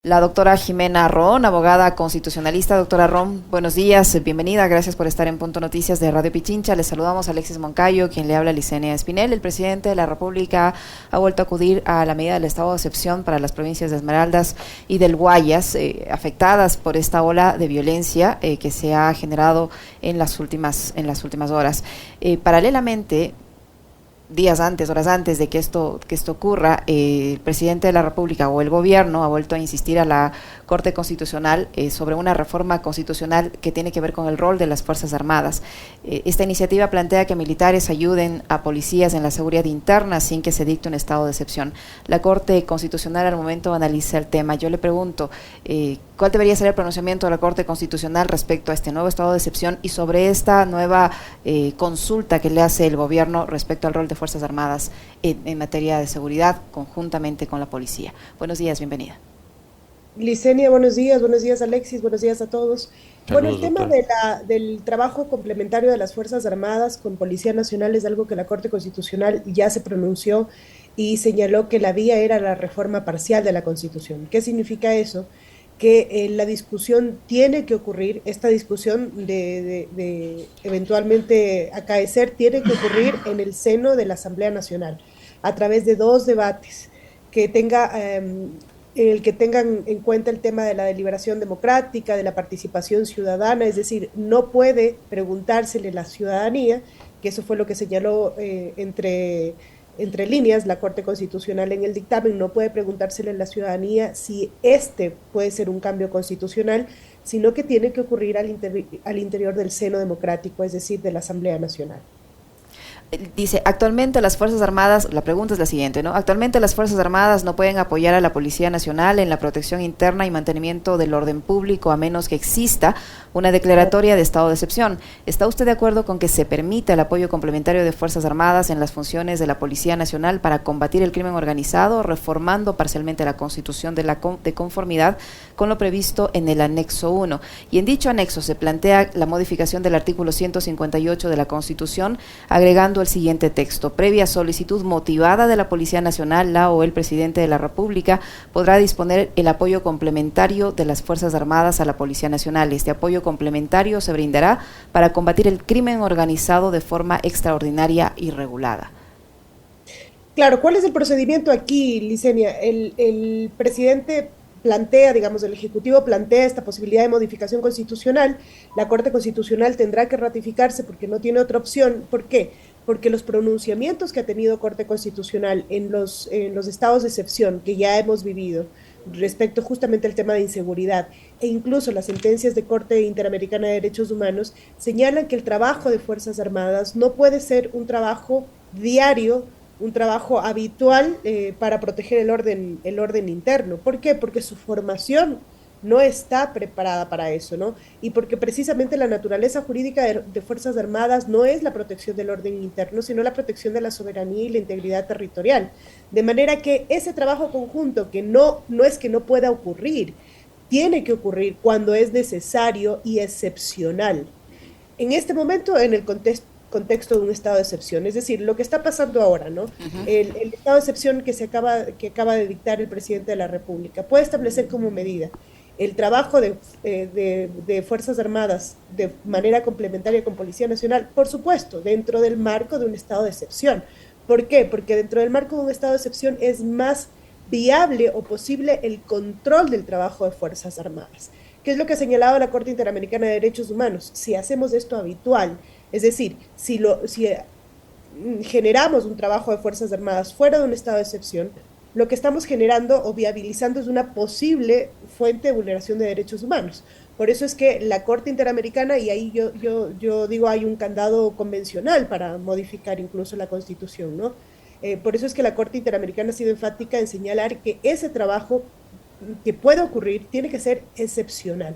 La doctora Jimena Ron, abogada constitucionalista. Doctora Ron, buenos días, bienvenida, gracias por estar en Punto Noticias de Radio Pichincha. Les saludamos a Alexis Moncayo, quien le habla a Licenia Espinel. El presidente de la República ha vuelto a acudir a la medida del estado de excepción para las provincias de Esmeraldas y del Guayas, afectadas por esta ola de violencia que se ha generado en las últimas horas. Paralelamente, horas antes de que esto ocurra, el presidente de la República o el gobierno ha vuelto a insistir a la Corte Constitucional sobre una reforma constitucional que tiene que ver con el rol de las Fuerzas Armadas. Esta iniciativa plantea que militares ayuden a policías en la seguridad interna sin que se dicte un estado de excepción. La Corte Constitucional al momento analiza el tema. Yo le pregunto, ¿cuál debería ser el pronunciamiento de la Corte Constitucional respecto a este nuevo estado de excepción y sobre esta nueva consulta que le hace el gobierno respecto al rol de Fuerzas Armadas en materia de seguridad conjuntamente con la policía? Buenos días, bienvenida. Licenia, buenos días Alexis, buenos días a todos. Saludos, Bueno, el tema doctor. del trabajo complementario de las Fuerzas Armadas con Policía Nacional es algo que la Corte Constitucional ya se pronunció y señaló que la vía era la reforma parcial de la Constitución. ¿Qué significa eso? Que la discusión tiene que ocurrir, esta discusión de eventualmente acaecer tiene que ocurrir en el seno de la Asamblea Nacional, a través de dos debates que el que tengan en cuenta el tema de la deliberación democrática, de la participación ciudadana, es decir, no puede preguntársele a la ciudadanía, que eso fue lo que señaló entre líneas la Corte Constitucional en el dictamen, no puede preguntársele a la ciudadanía si este puede ser un cambio constitucional, sino que tiene que ocurrir al interior del seno democrático, es decir, de la Asamblea Nacional. Dice, actualmente las Fuerzas Armadas, la pregunta es la siguiente, ¿no? Actualmente las Fuerzas Armadas no pueden apoyar a la Policía Nacional en la protección interna y mantenimiento del orden público a menos que exista una declaratoria de estado de excepción. ¿Está usted de acuerdo con que se permita el apoyo complementario de Fuerzas Armadas en las funciones de la Policía Nacional para combatir el crimen organizado, reformando parcialmente la Constitución de conformidad con lo previsto en el anexo 1? Y en dicho anexo se plantea la modificación del artículo 158 de la Constitución, agregando el siguiente texto: previa solicitud motivada de la Policía Nacional, la o el presidente de la República podrá disponer el apoyo complementario de las Fuerzas Armadas a la Policía Nacional. Este apoyo complementario se brindará para combatir el crimen organizado de forma extraordinaria y regulada. Claro, ¿cuál es el procedimiento aquí, Licenia? El presidente plantea, digamos, el Ejecutivo plantea esta posibilidad de modificación constitucional, la Corte Constitucional tendrá que ratificarse porque no tiene otra opción. ¿Por qué? Porque los pronunciamientos que ha tenido Corte Constitucional en los estados de excepción que ya hemos vivido respecto justamente al tema de inseguridad e incluso las sentencias de Corte Interamericana de Derechos Humanos señalan que el trabajo de Fuerzas Armadas no puede ser un trabajo diario, un trabajo habitual para proteger el orden interno. ¿Por qué? Porque su formación no está preparada para eso, ¿no? Y porque precisamente la naturaleza jurídica de Fuerzas Armadas no es la protección del orden interno, sino la protección de la soberanía y la integridad territorial. De manera que ese trabajo conjunto, que no es que no pueda ocurrir, tiene que ocurrir cuando es necesario y excepcional. En este momento, en el contexto de un estado de excepción, es decir, lo que está pasando ahora, ¿no? El estado de excepción que acaba de dictar el presidente de la República puede establecer como medida el trabajo de Fuerzas Armadas de manera complementaria con Policía Nacional, por supuesto, dentro del marco de un estado de excepción. ¿Por qué? Porque dentro del marco de un estado de excepción es más viable o posible el control del trabajo de Fuerzas Armadas. ¿Qué es lo que ha señalado la Corte Interamericana de Derechos Humanos? Si hacemos esto habitual, es decir, si generamos un trabajo de Fuerzas Armadas fuera de un estado de excepción, lo que estamos generando o viabilizando es una posible fuente de vulneración de derechos humanos. Por eso es que la Corte Interamericana, y ahí yo digo, hay un candado convencional para modificar incluso la Constitución, ¿no? Por eso es que la Corte Interamericana ha sido enfática en señalar que ese trabajo que puede ocurrir tiene que ser excepcional.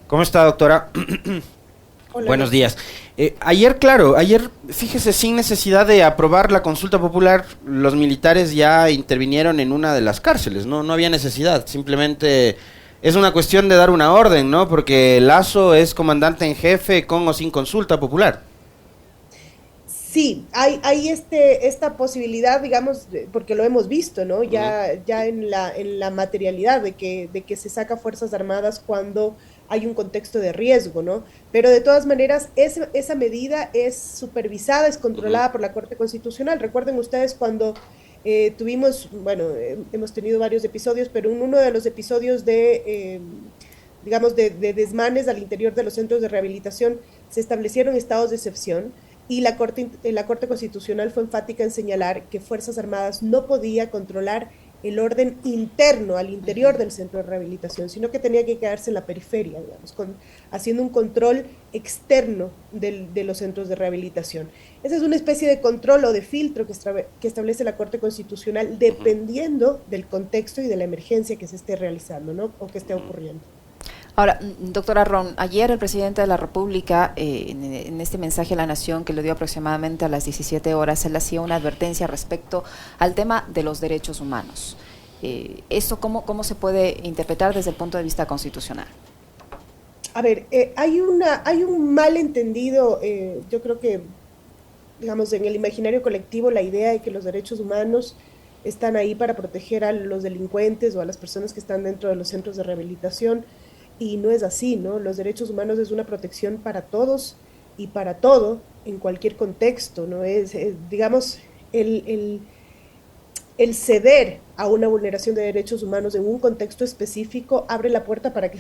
¿Cómo está, doctora? Hola. Buenos días. Ayer, fíjese, sin necesidad de aprobar la consulta popular, los militares ya intervinieron en una de las cárceles, no había necesidad, simplemente es una cuestión de dar una orden, ¿no? Porque Lasso es comandante en jefe con o sin consulta popular. Sí, hay esta posibilidad, digamos, porque lo hemos visto, ¿no? Ya en la materialidad de que se saca Fuerzas Armadas cuando hay un contexto de riesgo, ¿no? Pero de todas maneras, esa medida es supervisada, es controlada por la Corte Constitucional. Recuerden ustedes cuando tuvimos, bueno, hemos tenido varios episodios, pero en uno de los episodios digamos, de desmanes al interior de los centros de rehabilitación, se establecieron estados de excepción y la Corte Constitucional fue enfática en señalar que Fuerzas Armadas no podía controlar el orden interno al interior del centro de rehabilitación, sino que tenía que quedarse en la periferia, digamos, haciendo un control externo de los centros de rehabilitación. Esa es una especie de control o de filtro que establece la Corte Constitucional dependiendo del contexto y de la emergencia que se esté realizando, ¿no? O que esté ocurriendo. Ahora, doctora Ron, ayer el presidente de la República, en este mensaje a la Nación que lo dio aproximadamente a las 17 horas, él hacía una advertencia respecto al tema de los derechos humanos. ¿Esto cómo se puede interpretar desde el punto de vista constitucional? A ver, hay un malentendido, yo creo que, digamos, en el imaginario colectivo, la idea de que los derechos humanos están ahí para proteger a los delincuentes o a las personas que están dentro de los centros de rehabilitación. Y no es así, ¿no? Los derechos humanos es una protección para todos y para todo, en cualquier contexto, ¿no? Digamos, el ceder a una vulneración de derechos humanos en un contexto específico abre la puerta para que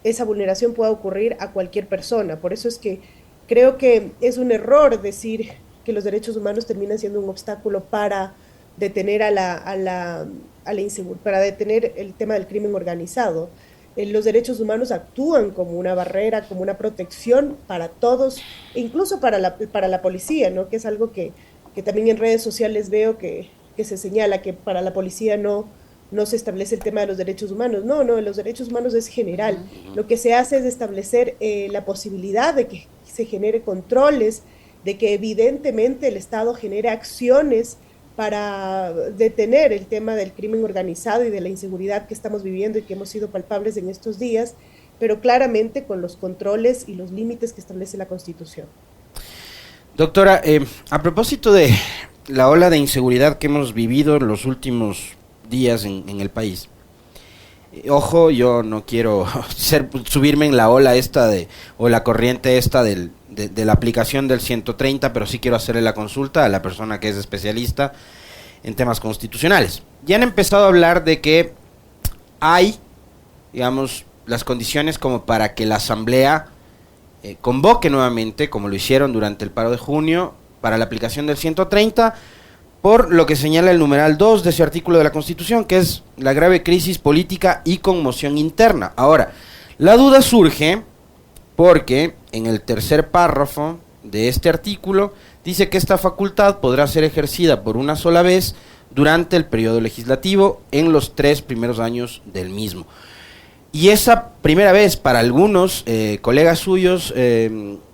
esa vulneración pueda ocurrir a cualquier persona. Por eso es que creo que es un error decir que los derechos humanos terminan siendo un obstáculo para detener para detener el tema del crimen organizado. Los derechos humanos actúan como una barrera, como una protección para todos, incluso para la policía, ¿no? Que es algo que también en redes sociales veo que se señala que para la policía no se establece el tema de los derechos humanos. No, los derechos humanos es general. Lo que se hace es establecer la posibilidad de que se genere controles, de que evidentemente el Estado genere acciones para detener el tema del crimen organizado y de la inseguridad que estamos viviendo y que hemos sido palpables en estos días, pero claramente con los controles y los límites que establece la Constitución. Doctora, a propósito de la ola de inseguridad que hemos vivido en los últimos días en el país, ojo, yo no quiero subirme en la ola esta o la corriente esta de la aplicación del 130, pero sí quiero hacerle la consulta a la persona que es especialista en temas constitucionales. Ya han empezado a hablar de que hay, digamos, las condiciones como para que la Asamblea convoque nuevamente, como lo hicieron durante el paro de junio, para la aplicación del 130, por lo que señala el numeral 2 de ese artículo de la Constitución, que es la grave crisis política y conmoción interna. Ahora, la duda surge porque en el tercer párrafo de este artículo dice que esta facultad podrá ser ejercida por una sola vez durante el periodo legislativo en los 3 primeros años del mismo. Y esa primera vez para algunos colegas suyos,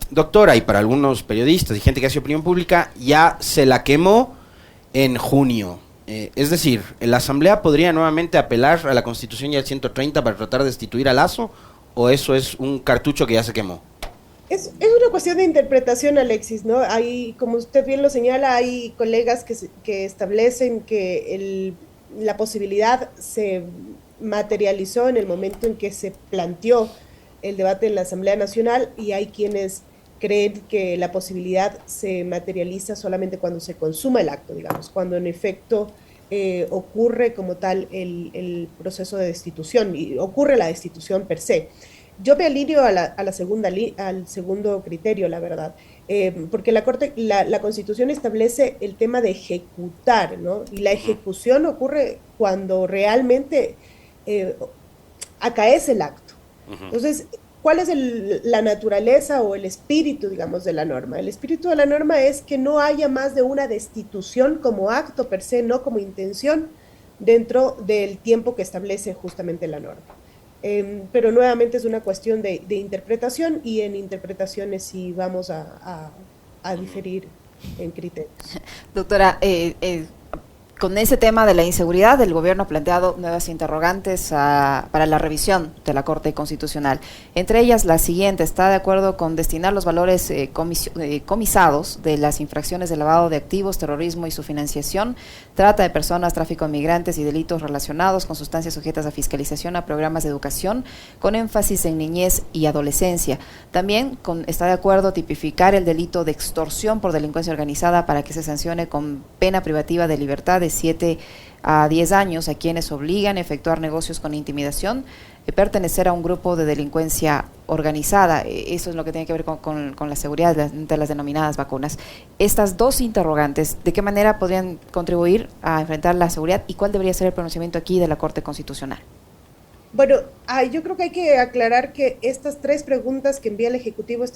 doctora, y para algunos periodistas y gente que hace opinión pública, ya se la quemó en junio. Es decir, ¿la Asamblea podría nuevamente apelar a la Constitución y al 130 para tratar de destituir a Lasso? ¿O eso es un cartucho que ya se quemó? Es una cuestión de interpretación, Alexis, ¿no? Hay, como usted bien lo señala, hay colegas que establecen que la posibilidad se materializó en el momento en que se planteó el debate en la Asamblea Nacional, y hay quienes creen que la posibilidad se materializa solamente cuando se consuma el acto, digamos, cuando en efecto ocurre como tal el proceso de destitución y ocurre la destitución per se. Yo me alineo al segundo criterio, la verdad, porque la Constitución establece el tema de ejecutar, ¿no? Y la ejecución ocurre cuando realmente acaece el acto. Entonces, ¿cuál es la naturaleza o el espíritu, digamos, de la norma? El espíritu de la norma es que no haya más de una destitución como acto per se, no como intención, dentro del tiempo que establece justamente la norma. Pero nuevamente es una cuestión de interpretación, y en interpretaciones sí vamos a diferir en criterios. Doctora, con ese tema de la inseguridad, el gobierno ha planteado nuevas interrogantes para la revisión de la Corte Constitucional. Entre ellas, la siguiente: ¿está de acuerdo con destinar los valores comisados de las infracciones de lavado de activos, terrorismo y su financiación, trata de personas, tráfico de migrantes y delitos relacionados con sustancias sujetas a fiscalización a programas de educación, con énfasis en niñez y adolescencia? También está de acuerdo tipificar el delito de extorsión por delincuencia organizada para que se sancione con pena privativa de libertad de 7 a 10 años a quienes obligan a efectuar negocios con intimidación, pertenecer a un grupo de delincuencia organizada. Eso es lo que tiene que ver con la seguridad de las denominadas vacunas. Estas dos interrogantes, ¿de qué manera podrían contribuir a enfrentar la seguridad y cuál debería ser el pronunciamiento aquí de la Corte Constitucional? Bueno, yo creo que hay que aclarar que estas tres preguntas que envía el Ejecutivo,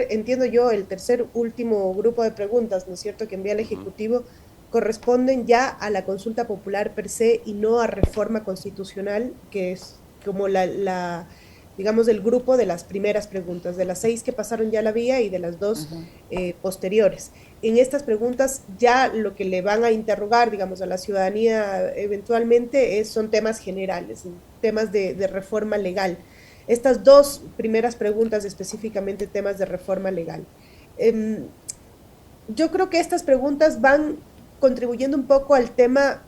entiendo yo, el tercer último grupo de preguntas, ¿no es cierto?, que envía el Ejecutivo, corresponden ya a la consulta popular per se y no a reforma constitucional, que es como digamos, el grupo de las primeras preguntas, de las 6 que pasaron ya la vía y de las 2 posteriores. En estas preguntas ya lo que le van a interrogar, digamos, a la ciudadanía eventualmente son temas generales, temas de reforma legal. Estas 2 primeras preguntas específicamente temas de reforma legal. Yo creo que estas preguntas van contribuyendo un poco al tema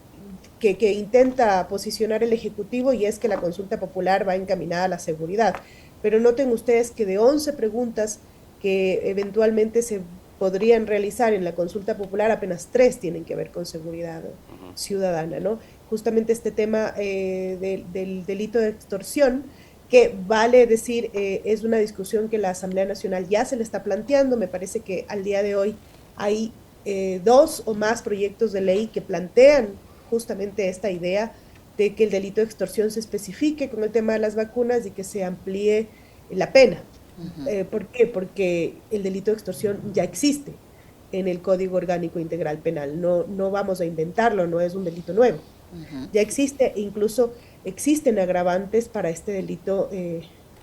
que intenta posicionar el Ejecutivo, y es que la consulta popular va encaminada a la seguridad. Pero noten ustedes que de 11 preguntas que eventualmente se podrían realizar en la consulta popular, apenas 3 tienen que ver con seguridad ciudadana, ¿no? Justamente este tema del delito de extorsión, que vale decir, es una discusión que la Asamblea Nacional ya se le está planteando. Me parece que al día de hoy hay 2 o más proyectos de ley que plantean justamente esta idea de que el delito de extorsión se especifique con el tema de las vacunas y que se amplíe la pena. ¿Por qué? Porque el delito de extorsión ya existe en el Código Orgánico Integral Penal, no vamos a inventarlo, no es un delito nuevo. Ya existe, e incluso existen agravantes para este delito,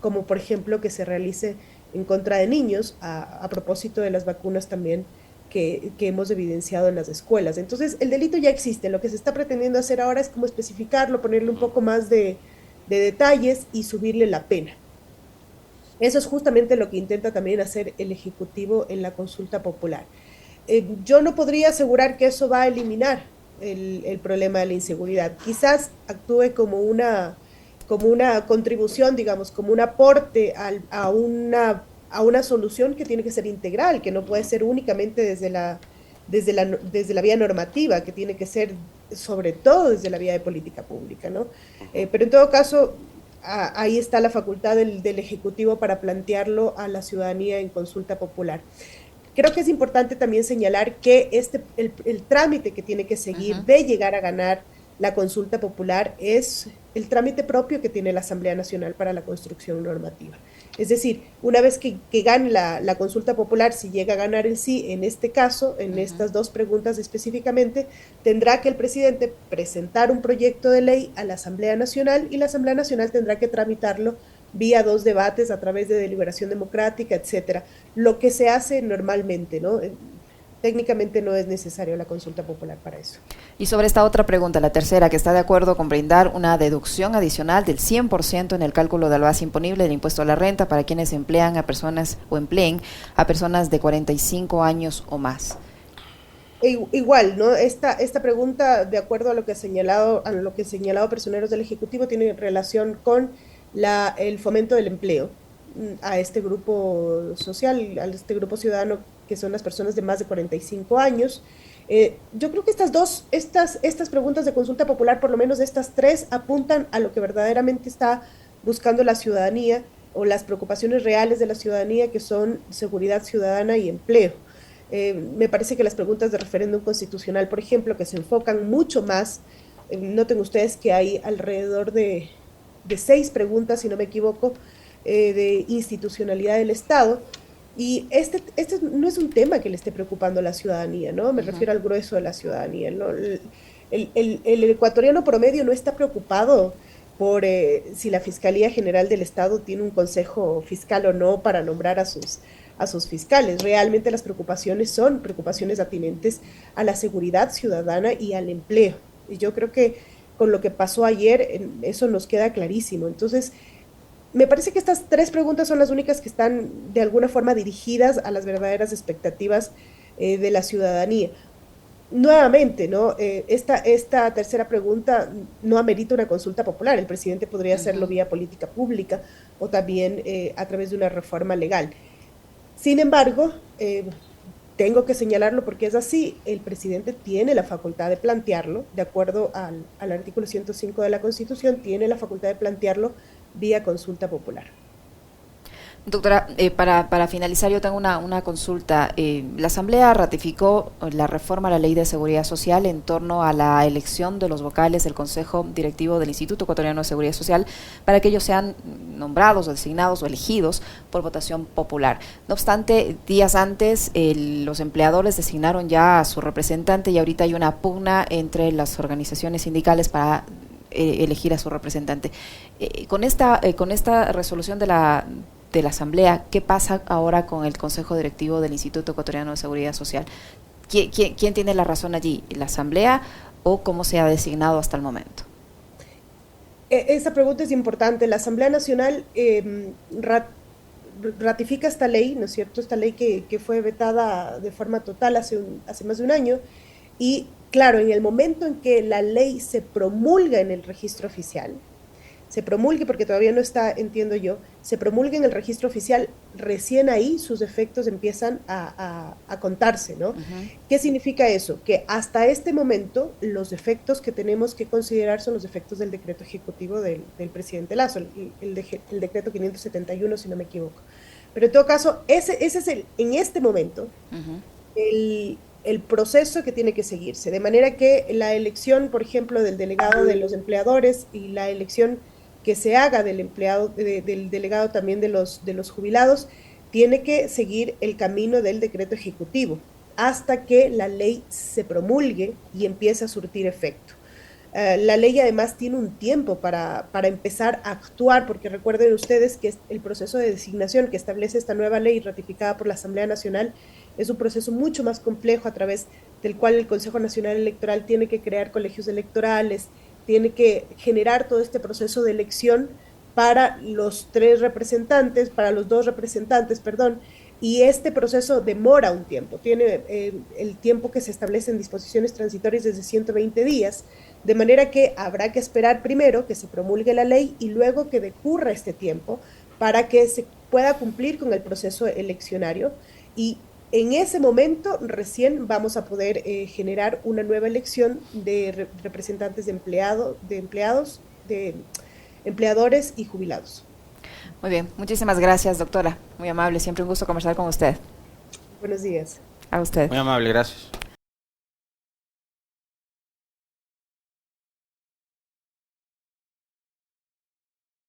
como por ejemplo que se realice en contra de niños, a propósito de las vacunas también, que hemos evidenciado en las escuelas. Entonces, el delito ya existe. Lo que se está pretendiendo hacer ahora es como especificarlo, ponerle un poco más de detalles y subirle la pena. Eso es justamente lo que intenta también hacer el Ejecutivo en la consulta popular. Yo no podría asegurar que eso va a eliminar el problema de la inseguridad. Quizás actúe como una contribución, digamos, como un aporte a una solución que tiene que ser integral, que no puede ser únicamente desde la vía normativa, que tiene que ser sobre todo desde la vía de política pública, ¿no? Pero en todo caso, ahí está la facultad del Ejecutivo para plantearlo a la ciudadanía en consulta popular. Creo que es importante también señalar que el trámite que tiene que seguir de llegar a ganar la consulta popular es el trámite propio que tiene la Asamblea Nacional para la construcción normativa. Es decir, una vez que gane la consulta popular, si llega a ganar el sí, en este caso, en estas 2 preguntas específicamente, tendrá que el presidente presentar un proyecto de ley a la Asamblea Nacional, y la Asamblea Nacional tendrá que tramitarlo vía 2 debates a través de deliberación democrática, etcétera, lo que se hace normalmente, ¿no? Técnicamente no es necesario la consulta popular para eso. Y sobre esta otra pregunta, la tercera, que está de acuerdo con brindar una deducción adicional del 100% en el cálculo de la base imponible del impuesto a la renta para quienes empleen a personas de 45 años o más. Igual, ¿no? Esta pregunta, de acuerdo a lo que ha señalado personeros del Ejecutivo, tiene relación con el fomento del empleo a este grupo social, a este grupo ciudadano, que son las personas de más de 45 años. Yo creo que estas preguntas de consulta popular, por lo menos estas 3, apuntan a lo que verdaderamente está buscando la ciudadanía, o las preocupaciones reales de la ciudadanía, que son seguridad ciudadana y empleo. Me parece que las preguntas de referéndum constitucional, por ejemplo, que se enfocan mucho más, noten ustedes que hay alrededor de 6 preguntas, si no me equivoco, de institucionalidad del Estado, y este no es un tema que le esté preocupando a la ciudadanía, ¿no? Me refiero al grueso de la ciudadanía, ¿no? El ecuatoriano promedio no está preocupado por si la Fiscalía General del Estado tiene un consejo fiscal o no para nombrar a sus a sus fiscales. Realmente las preocupaciones son preocupaciones atinentes a la seguridad ciudadana y al empleo. Y yo creo que con lo que pasó ayer, eso nos queda clarísimo. Entonces, me parece que estas tres preguntas son las únicas que están de alguna forma dirigidas a las verdaderas expectativas de la ciudadanía. Nuevamente, ¿no? Esta tercera pregunta no amerita una consulta popular. El presidente podría hacerlo vía política pública o también a través de una reforma legal. Sin embargo, tengo que señalarlo porque es así, el presidente tiene la facultad de plantearlo, de acuerdo al artículo 105 de la Constitución, tiene la facultad de plantearlo vía consulta popular. Doctora, para finalizar, yo tengo una consulta. La Asamblea ratificó la reforma a la Ley de Seguridad Social en torno a la elección de los vocales del Consejo Directivo del Instituto Ecuatoriano de Seguridad Social para que ellos sean nombrados o designados o elegidos por votación popular. No obstante, días antes los empleadores designaron ya a su representante y ahorita hay una pugna entre las organizaciones sindicales para elegir a su representante. Con esta resolución de la Asamblea, ¿qué pasa ahora con el Consejo Directivo del Instituto Ecuatoriano de Seguridad Social? ¿Quién tiene la razón allí? ¿La Asamblea o cómo se ha designado hasta el momento? Esa pregunta es importante. La Asamblea Nacional ratifica esta ley, ¿no es cierto? Esta ley que fue vetada de forma total hace más de un año. Y claro, en el momento en que la ley se promulga en el registro oficial, se promulgue, porque todavía no está, entiendo yo, se promulga en el registro oficial, recién ahí sus efectos empiezan a contarse, ¿no? ¿Qué significa eso? Que hasta este momento los efectos que tenemos que considerar son los efectos del decreto ejecutivo del presidente Lasso, el decreto 571, si no me equivoco. Pero en todo caso, ese es en este momento el proceso que tiene que seguirse, de manera que la elección, por ejemplo, del delegado de los empleadores y la elección que se haga del delegado también de los jubilados, tiene que seguir el camino del decreto ejecutivo hasta que la ley se promulgue y empiece a surtir efecto. La ley además tiene un tiempo para empezar a actuar, porque recuerden ustedes que el proceso de designación que establece esta nueva ley ratificada por la Asamblea Nacional es un proceso mucho más complejo, a través del cual el Consejo Nacional Electoral tiene que crear colegios electorales, tiene que generar todo este proceso de elección para los dos representantes, y este proceso demora un tiempo, tiene el tiempo que se establece en disposiciones transitorias desde 120 días, de manera que habrá que esperar primero que se promulgue la ley y luego que decurra este tiempo para que se pueda cumplir con el proceso eleccionario, y en ese momento recién vamos a poder generar una nueva elección de representantes de empleados, de empleadores y jubilados. Muy bien, muchísimas gracias, doctora. Muy amable, siempre un gusto conversar con usted. Buenos días. A usted. Muy amable, gracias.